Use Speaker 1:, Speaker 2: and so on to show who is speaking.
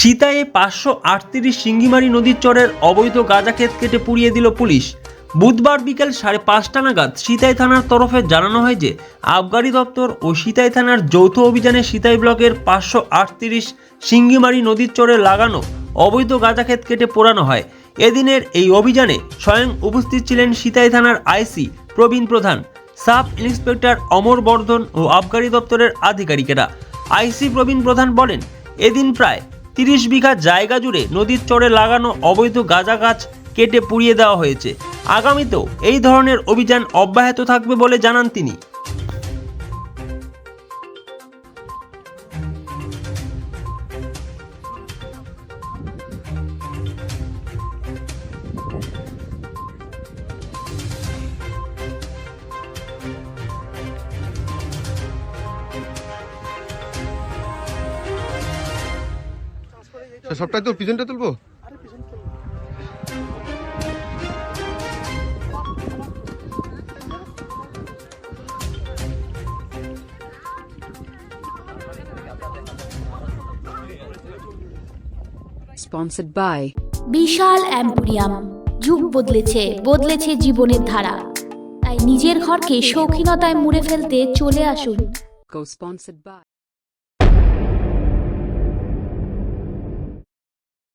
Speaker 1: সিতায়ে 538 সিঙ্গিমারি নদীর চরের অবৈধ গাঁজা ক্ষেত কেটে পুড়িয়ে দিল পুলিশ। বুধবার বিকেল 5:30টা নাগাদ সিতাই থানার তরফে জানানো হয় যে আবগারি দপ্তর ও সিতাই থানার যৌথ অভিযানে সিতাই ব্লকের 538 সিঙ্গিমারি নদীর চরে লাগানো অবৈধ গাঁজা ক্ষেত কেটে পোড়ানো হয়। এদিনের এই অভিযানে স্বয়ং উপস্থিত ছিলেন সিতাই থানার আইসি প্রবীণ প্রধান, সাব ইন্সপেক্টর অমর বর্ধন ও আবগারি দপ্তরের আধিকারিকেরা। আইসি প্রবীণ প্রধান বলেন, এদিন প্রায় 30 বিঘা জায়গা জুড়ে নদীর চরে লাগানো অবৈধ গাঁজা গাছ কেটে পুড়িয়ে দেওয়া হয়েছে। আগামীতেও এই ধরনের অভিযান অব্যাহত থাকবে বলে জানান তিনি।
Speaker 2: সবটাই তো পিছনটা তুলবো।
Speaker 3: Sponsored by
Speaker 4: Vishal emporium. যুগ বদলেছে জীবনের ধারা। তাই নিজের ঘরকে শৌখিনতায় মুড়ে ফেলতে চলে আসুন।
Speaker 3: Co-sponsored by